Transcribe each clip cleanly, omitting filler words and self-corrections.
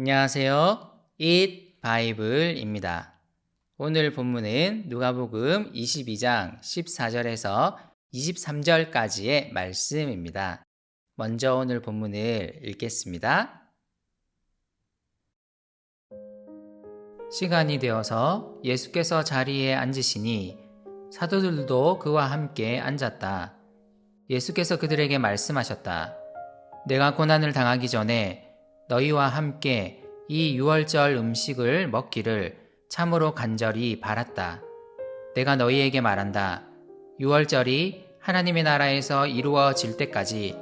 안녕하세요. Eat Bible입니다. 오늘 본문은 누가복음 22장 14절에서 23절까지의 말씀입니다. 먼저 오늘 본문을 읽겠습니다. 시간이 되어서 예수께서 자리에 앉으시니 사도들도 그와 함께 앉았다. 예수께서 그들에게 말씀하셨다. 내가 고난을 당하기 전에 너희와 함께 이 유월절 음식을 먹기를 참으로 간절히 바랐다. 내가 너희에게 말한다. 유월절이 하나님의 나라에서 이루어질 때까지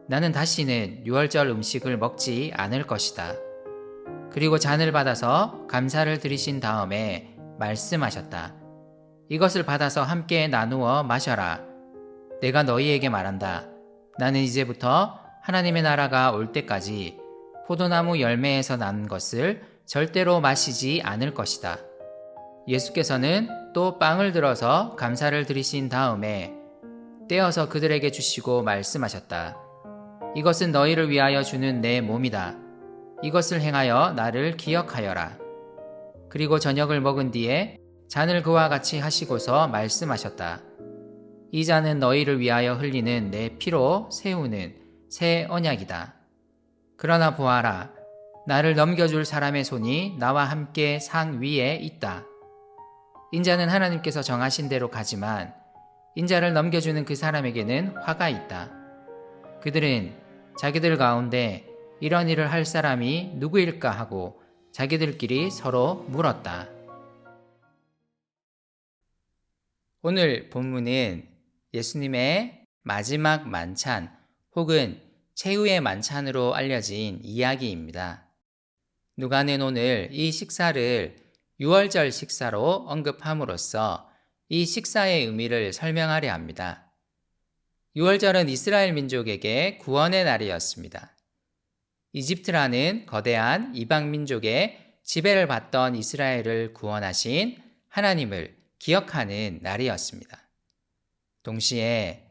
나는 다시는 유월절 음식을 먹지 않을 것이다. 그리고 잔을 받아서 감사를 드리신 다음에 말씀하셨다. 이것을 받아서 함께 나누어 마셔라. 내가 너희에게 말한다. 나는 이제부터 하나님의 나라가 올 때까지 포도나무 열매에서 난 것을 절대로 마시지 않을 것이다. 예수께서는 또 빵을 들어서 감사를 드리신 다음에 떼어서 그들에게 주시고 말씀하셨다. 이것은 너희를 위하여 주는 내 몸이다. 이것을 행하여 나를 기억하여라. 그리고 저녁을 먹은 뒤에 잔을 그와 같이 하시고서 말씀하셨다. 이 잔은 너희를 위하여 흘리는 내 피로 세우는 새 언약이다. 그러나 보아라, 나를 넘겨줄 사람의 손이 나와 함께 상 위에 있다. 인자는 하나님께서 정하신 대로 가지만 인자를 넘겨주는 그 사람에게는 화가 있다. 그들은 자기들 가운데 이런 일을 할 사람이 누구일까 하고 자기들끼리 서로 물었다. 오늘 본문은 예수님의 마지막 만찬 혹은 최후의 만찬으로 알려진 이야기입니다. 누가는 오늘 이 식사를 유월절 식사로 언급함으로써 이 식사의 의미를 설명하려 합니다. 유월절은 이스라엘 민족에게 구원의 날이었습니다. 이집트라는 거대한 이방 민족의 지배를 받던 이스라엘을 구원하신 하나님을 기억하는 날이었습니다. 동시에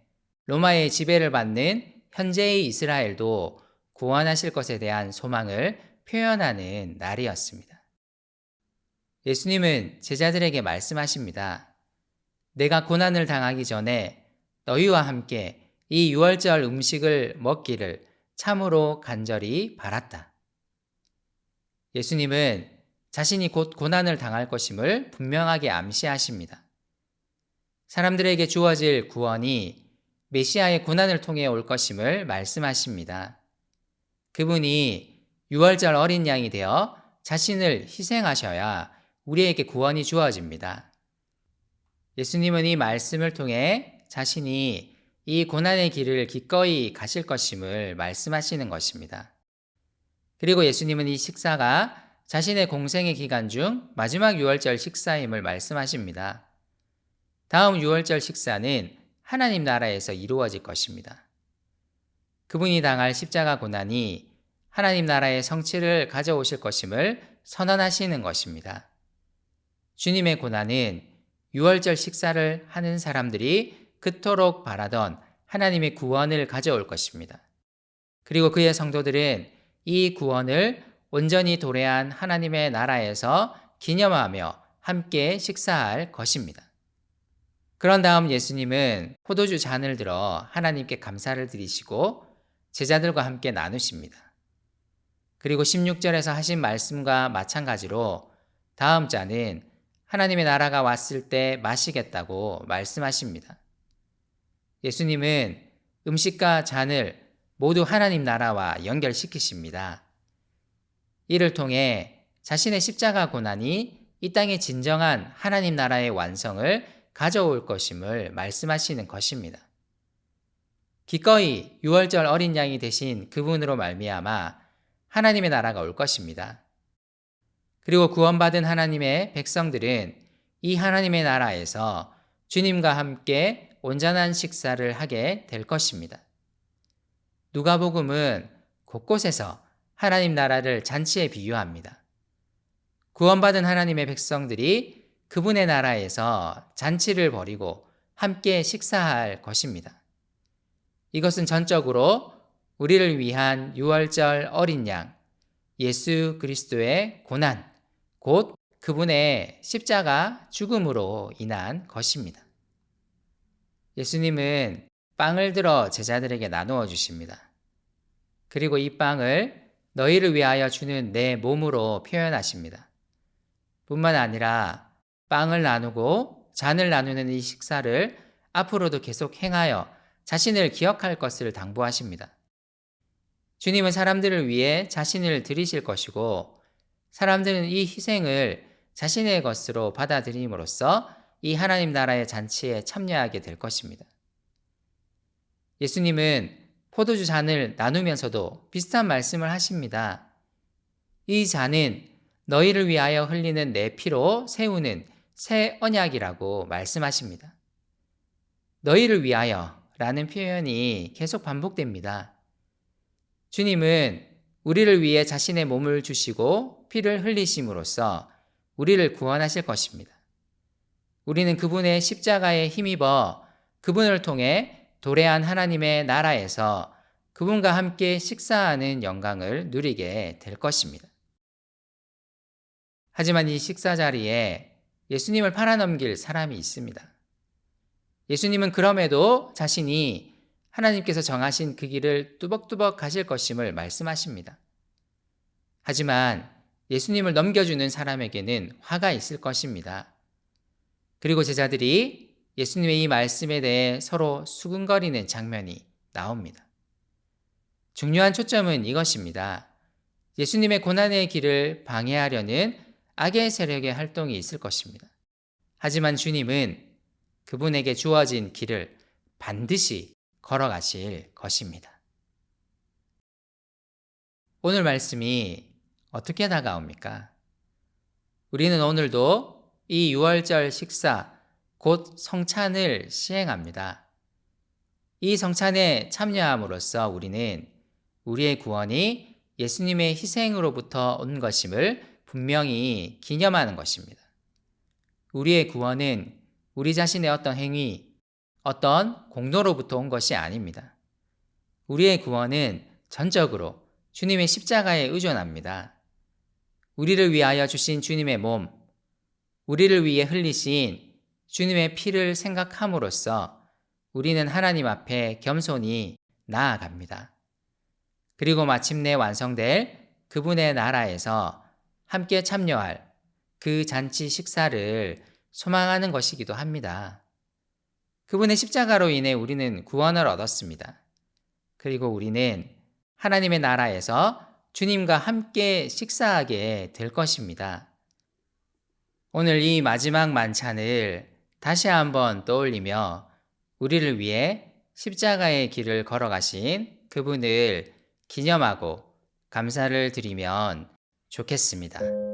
로마의 지배를 받는 현재의 이스라엘도 구원하실 것에 대한 소망을 표현하는 날이었습니다. 예수님은 제자들에게 말씀하십니다. 내가 고난을 당하기 전에 너희와 함께 이 유월절 음식을 먹기를 참으로 간절히 바랐다. 예수님은 자신이 곧 고난을 당할 것임을 분명하게 암시하십니다. 사람들에게 주어질 구원이 메시아의 고난을 통해 올 것임을 말씀하십니다. 그분이 유월절 어린 양이 되어 자신을 희생하셔야 우리에게 구원이 주어집니다. 예수님은 이 말씀을 통해 자신이 이 고난의 길을 기꺼이 가실 것임을 말씀하시는 것입니다. 그리고 예수님은 이 식사가 자신의 공생의 기간 중 마지막 유월절 식사임을 말씀하십니다. 다음 유월절 식사는 하나님 나라에서 이루어질 것입니다. 그분이 당할 십자가 고난이 하나님 나라의 성취를 가져오실 것임을 선언하시는 것입니다. 주님의 고난은 유월절 식사를 하는 사람들이 그토록 바라던 하나님의 구원을 가져올 것입니다. 그리고 그의 성도들은 이 구원을 온전히 도래한 하나님의 나라에서 기념하며 함께 식사할 것입니다. 그런 다음 예수님은 포도주 잔을 들어 하나님께 감사를 드리시고 제자들과 함께 나누십니다. 그리고 16절에서 하신 말씀과 마찬가지로 다음 잔은 하나님의 나라가 왔을 때 마시겠다고 말씀하십니다. 예수님은 음식과 잔을 모두 하나님 나라와 연결시키십니다. 이를 통해 자신의 십자가 고난이 이 땅의 진정한 하나님 나라의 완성을 가져올 것임을 말씀하시는 것입니다. 기꺼이 유월절 어린 양이 되신 그분으로 말미암아 하나님의 나라가 올 것입니다. 그리고 구원받은 하나님의 백성들은 이 하나님의 나라에서 주님과 함께 온전한 식사를 하게 될 것입니다. 누가복음은 곳곳에서 하나님 나라를 잔치에 비유합니다. 구원받은 하나님의 백성들이 그분의 나라에서 잔치를 벌이고 함께 식사할 것입니다. 이것은 전적으로 우리를 위한 유월절 어린 양, 예수 그리스도의 고난, 곧 그분의 십자가 죽음으로 인한 것입니다. 예수님은 빵을 들어 제자들에게 나누어 주십니다. 그리고 이 빵을 너희를 위하여 주는 내 몸으로 표현하십니다. 뿐만 아니라 빵을 나누고 잔을 나누는 이 식사를 앞으로도 계속 행하여 자신을 기억할 것을 당부하십니다. 주님은 사람들을 위해 자신을 드리실 것이고 사람들은 이 희생을 자신의 것으로 받아들임으로써 이 하나님 나라의 잔치에 참여하게 될 것입니다. 예수님은 포도주 잔을 나누면서도 비슷한 말씀을 하십니다. 이 잔은 너희를 위하여 흘리는 내 피로 세우는 새 언약이라고 말씀하십니다. 너희를 위하여 라는 표현이 계속 반복됩니다. 주님은 우리를 위해 자신의 몸을 주시고 피를 흘리심으로써 우리를 구원하실 것입니다. 우리는 그분의 십자가에 힘입어 그분을 통해 도래한 하나님의 나라에서 그분과 함께 식사하는 영광을 누리게 될 것입니다. 하지만 이 식사 자리에 예수님을 팔아넘길 사람이 있습니다. 예수님은 그럼에도 자신이 하나님께서 정하신 그 길을 뚜벅뚜벅 가실 것임을 말씀하십니다. 하지만 예수님을 넘겨주는 사람에게는 화가 있을 것입니다. 그리고 제자들이 예수님의 이 말씀에 대해 서로 수근거리는 장면이 나옵니다. 중요한 초점은 이것입니다. 예수님의 고난의 길을 방해하려는 악의 세력의 활동이 있을 것입니다. 하지만 주님은 그분에게 주어진 길을 반드시 걸어가실 것입니다. 오늘 말씀이 어떻게 다가옵니까? 우리는 오늘도 이 유월절 식사, 곧 성찬을 시행합니다. 이 성찬에 참여함으로써 우리는 우리의 구원이 예수님의 희생으로부터 온 것임을 분명히 기념하는 것입니다. 우리의 구원은 우리 자신의 어떤 행위, 어떤 공로로부터 온 것이 아닙니다. 우리의 구원은 전적으로 주님의 십자가에 의존합니다. 우리를 위하여 주신 주님의 몸, 우리를 위해 흘리신 주님의 피를 생각함으로써 우리는 하나님 앞에 겸손히 나아갑니다. 그리고 마침내 완성될 그분의 나라에서 함께 참여할 그 잔치 식사를 소망하는 것이기도 합니다. 그분의 십자가로 인해 우리는 구원을 얻었습니다. 그리고 우리는 하나님의 나라에서 주님과 함께 식사하게 될 것입니다. 오늘 이 마지막 만찬을 다시 한번 떠올리며 우리를 위해 십자가의 길을 걸어가신 그분을 기념하고 감사를 드리면 좋겠습니다.